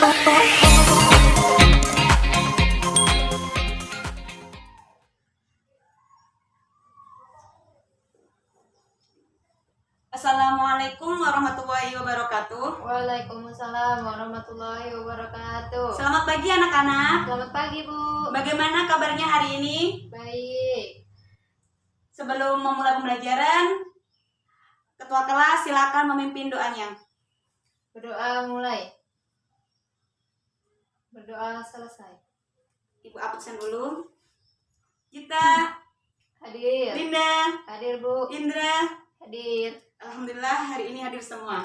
Assalamualaikum warahmatullahi wabarakatuh. Waalaikumsalam warahmatullahi wabarakatuh. Selamat pagi anak-anak. Selamat pagi, Bu. Bagaimana kabarnya hari ini? Baik. Sebelum memulai pembelajaran, ketua kelas silakan memimpin doanya. Berdoa mulai. Berdoa selesai. Ibu absen dulu. Kita, Hadir. Linda, Hadir, Bu. Indra. Hadir. Alhamdulillah hari ini hadir semua.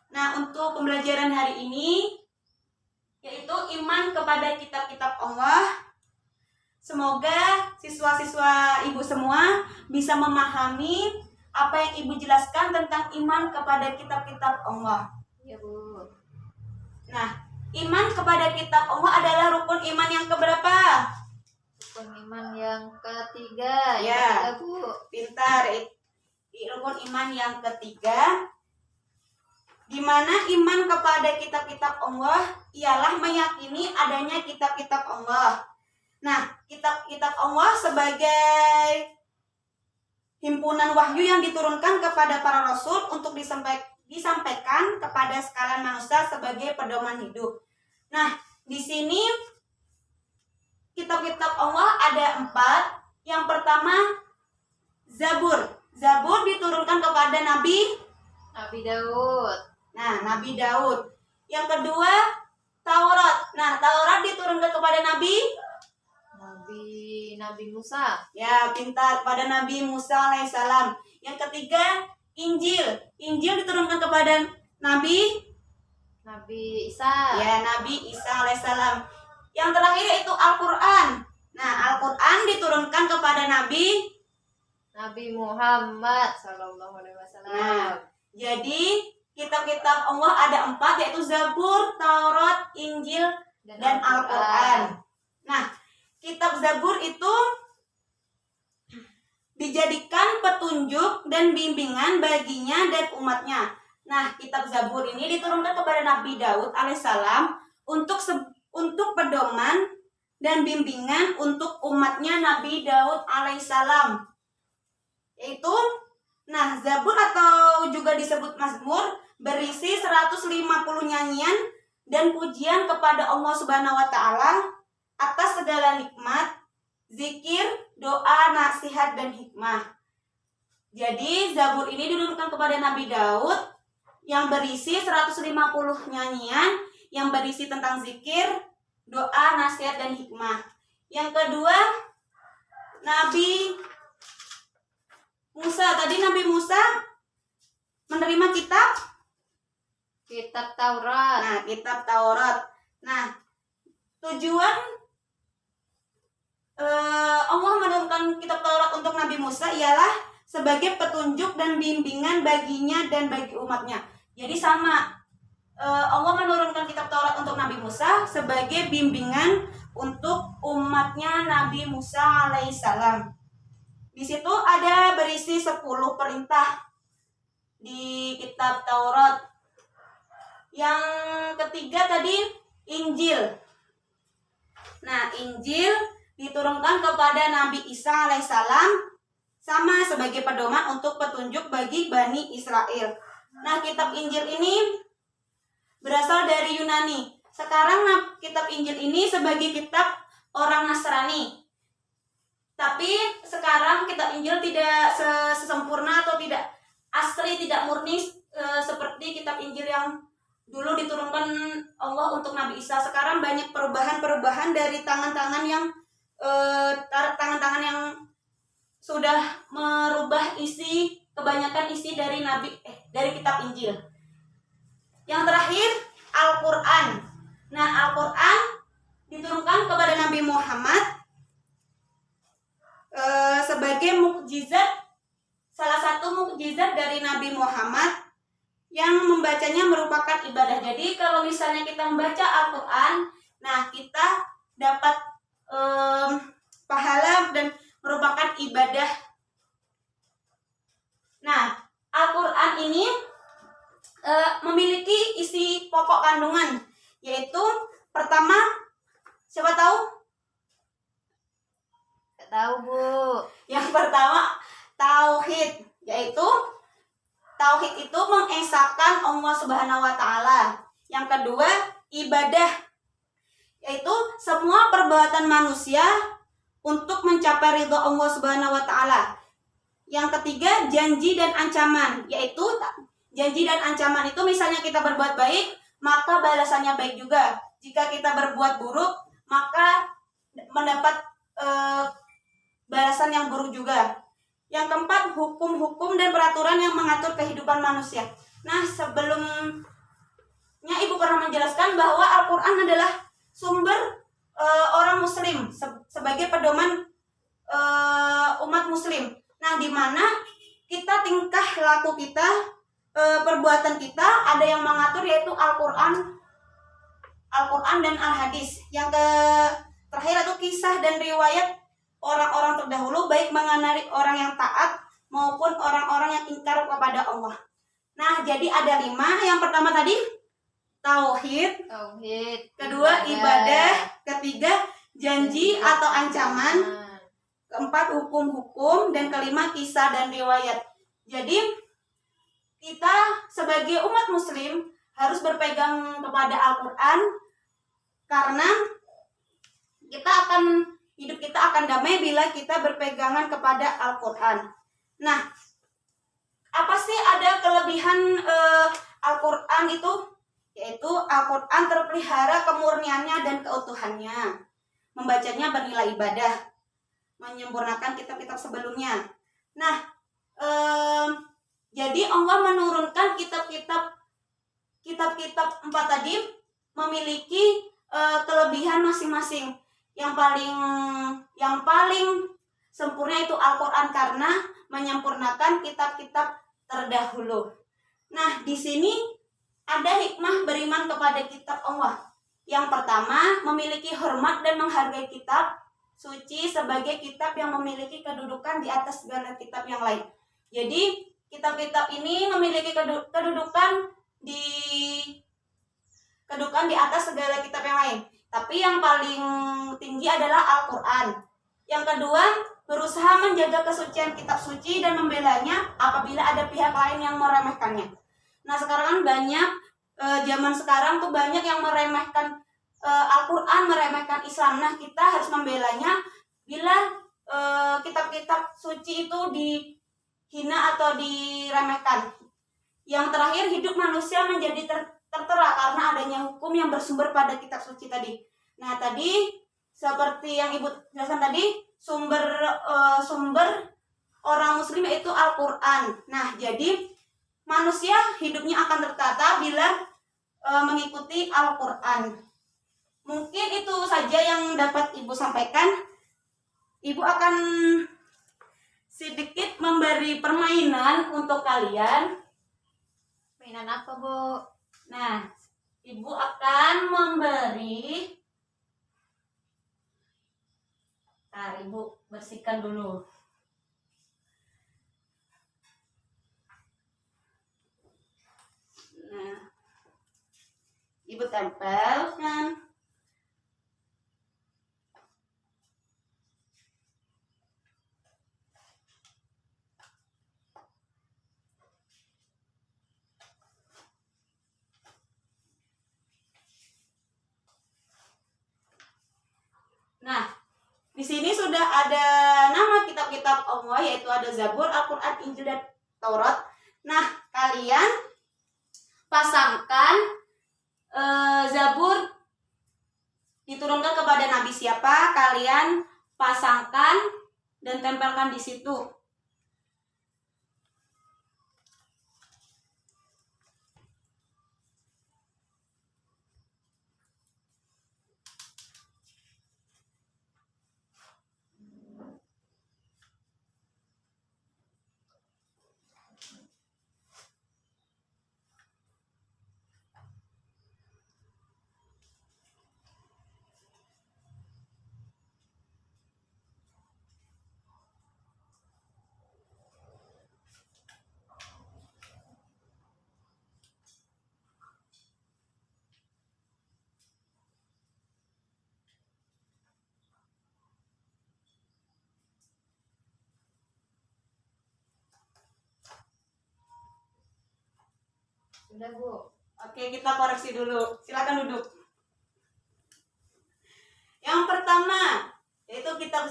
Nah, untuk pembelajaran hari ini yaitu iman kepada kitab-kitab Allah. Semoga siswa-siswa ibu semua bisa memahami apa yang ibu jelaskan tentang iman kepada kitab-kitab Allah. Ya, Bu. Nah, iman kepada kitab Allah adalah rukun iman yang keberapa? Rukun iman yang ketiga. Ya. Yang ketiga, Bu. Pintar. Rukun iman yang ketiga, di mana iman kepada kitab-kitab Allah ialah meyakini adanya kitab-kitab Allah. Nah, kitab-kitab Allah sebagai himpunan wahyu yang diturunkan kepada para rasul untuk disampaikan kepada sekalian manusia sebagai pedoman hidup. Nah, di sini kitab-kitab Allah ada 4. Yang pertama, Zabur. Zabur diturunkan kepada Nabi Daud. Nah, Nabi Daud. Yang kedua, Taurat. Nah, Taurat diturunkan kepada Nabi Musa. Ya, pintar, pada Nabi Musa alaihissalam. Yang ketiga, Injil. Injil diturunkan kepada Nabi Isa. Ya, Nabi Isa alaihissalam. Yang terakhir yaitu Al-Qur'an. Nah, Al-Qur'an diturunkan kepada Nabi Muhammad sallallahu alaihi wasallam. Nah, jadi kitab-kitab Allah ada 4 yaitu Zabur, Taurat, Injil, dan Al-Qur'an. Nah, kitab Zabur itu dijadikan petunjuk dan bimbingan baginya dan umatnya. Nah, kitab Zabur ini diturunkan kepada Nabi Daud alaihissalam untuk pedoman dan bimbingan untuk umatnya Nabi Daud alaihissalam. Yaitu, nah, Zabur atau juga disebut Mazmur berisi 150 nyanyian dan pujian kepada Allah Subhanahu wa taala atas segala nikmat, zikir, doa, nasihat, dan hikmah. Jadi Zabur ini diturunkan kepada Nabi Daud yang berisi 150 nyanyian yang berisi tentang zikir, doa, nasihat, dan hikmah. Yang kedua, Nabi Musa. Tadi Nabi Musa menerima kitab Taurat. Nah, kitab Taurat. Nah, tujuan Allah menurunkan kitab Taurat untuk Nabi Musa ialah sebagai petunjuk dan bimbingan baginya dan bagi umatnya. Jadi sama, Allah menurunkan kitab Taurat untuk Nabi Musa sebagai bimbingan untuk umatnya Nabi Musa alaihissalam. Di situ ada berisi 10 perintah di kitab Taurat. Yang ketiga tadi Injil. Nah, Injil diturunkan kepada Nabi Isa alaihissalam sama sebagai pedoman untuk petunjuk bagi Bani Israel. Nah, kitab Injil ini berasal dari Yunani. Sekarang kitab Injil ini sebagai kitab orang Nasrani. Tapi sekarang kitab Injil tidak sesempurna atau tidak asli, tidak murni seperti kitab Injil yang dulu diturunkan Allah untuk Nabi Isa. Sekarang banyak perubahan-perubahan dari tangan-tangan yang sudah merubah kebanyakan isi dari kitab Injil. Yang terakhir, Al-Qur'an. Nah, Al-Qur'an diturunkan kepada Nabi Muhammad sebagai mukjizat, salah satu mukjizat dari Nabi Muhammad yang membacanya merupakan ibadah. Jadi kalau misalnya kita membaca Al-Qur'an, nah kita dapat pahala dan merupakan ibadah. Nah, Al-Qur'an ini memiliki isi pokok kandungan, yaitu ibadah, yaitu semua perbuatan manusia untuk mencapai ridho Allah Subhanahu wa taala. Yang ketiga, janji dan ancaman, yaitu janji dan ancaman itu misalnya kita berbuat baik, maka balasannya baik juga. Jika kita berbuat buruk, maka mendapat balasan yang buruk juga. Yang keempat, hukum-hukum dan peraturan yang mengatur kehidupan manusia. Nah, sebelumnya Ibu pernah menjelaskan bahwa Al-Quran adalah sumber orang muslim sebagai pedoman umat muslim. Nah, di mana kita tingkah laku kita, perbuatan kita ada yang mengatur, yaitu Al-Quran dan Al-Hadis. Yang terakhir itu kisah dan riwayat orang-orang terdahulu, baik mengenai orang yang taat maupun orang-orang yang ingkar kepada Allah. Nah, jadi ada 5. Yang pertama tadi tauhid, kedua ibadah, ketiga janji atau ancaman, keempat hukum-hukum, dan kelima kisah dan riwayat. Jadi kita sebagai umat muslim harus berpegang kepada Al-Quran, karena hidup kita akan damai bila kita berpegangan kepada Al-Quran. Nah, apa sih ada kelebihan Al-Quran itu? Yaitu Al-Quran terpelihara kemurniannya dan keutuhannya. Membacanya bernilai ibadah, menyempurnakan kitab-kitab sebelumnya. Nah, jadi Allah menurunkan kitab-kitab 4 tadi memiliki kelebihan masing-masing. Yang paling sempurna itu Al-Quran karena menyempurnakan kitab-kitab terdahulu. Nah, di sini ada hikmah beriman kepada kitab Allah. Yang pertama, memiliki hormat dan menghargai kitab suci sebagai kitab yang memiliki kedudukan di atas segala kitab yang lain. Jadi, kitab-kitab ini memiliki kedudukan di atas segala kitab yang lain. Tapi yang paling tinggi adalah Al-Quran. Yang kedua, berusaha menjaga kesucian kitab suci dan membelanya apabila ada pihak lain yang meremehkannya. Nah, sekarang kan banyak, zaman sekarang tuh banyak yang meremehkan Al-Quran, meremehkan Islam. Nah, kita harus membelanya bila kitab-kitab suci itu dihina atau diremehkan. Yang terakhir, hidup manusia menjadi tertera karena adanya hukum yang bersumber pada kitab suci tadi. Nah, tadi seperti yang Ibu jelaskan tadi, sumber orang muslim yaitu Al-Quran. Nah, jadi manusia hidupnya akan tertata bila mengikuti Al-Quran. Mungkin itu saja yang dapat Ibu sampaikan. Ibu akan sedikit memberi permainan untuk kalian. Mainan apa, Bu? Nah, Ibu akan memberi. Ibu bersihkan dulu. Nah, Ibu tempelkan. Nah, di sini sudah ada nama kitab-kitab Allah, yaitu ada Zabur, Al-Quran, Injil, dan Taurat. Nah, kalian pasangkan Zabur diturunkan kepada Nabi siapa, kalian pasangkan dan tempelkan di situ. Sudah, Bu. Oke, kita koreksi dulu. Silakan duduk.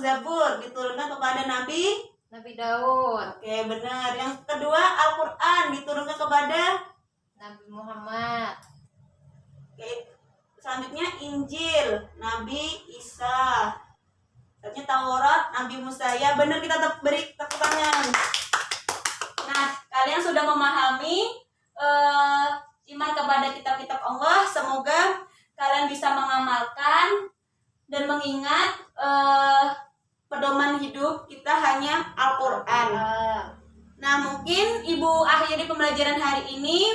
Zabur diturunkan kepada Nabi. Nabi Daud. Oke, benar. Yang kedua, Al-Qur'an diturunkan kepada. Nabi Muhammad. Oke. Selanjutnya Injil Nabi Isa. Selanjutnya Taurat Nabi Musa. Ya, benar, kita beri tepuk tangan. Nah, kalian sudah memahami iman kepada kitab-kitab Allah. Semoga kalian bisa mengamalkan dan mengingat pedoman hidup kita hanya Al-Qur'an. Nah, mungkin Ibu akhiri pembelajaran hari ini.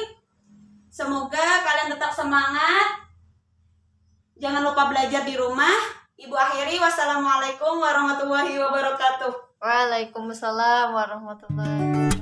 Semoga kalian tetap semangat. Jangan lupa belajar di rumah. Ibu akhiri. Wassalamualaikum warahmatullahi wabarakatuh. Waalaikumsalam warahmatullahi wabarakatuh.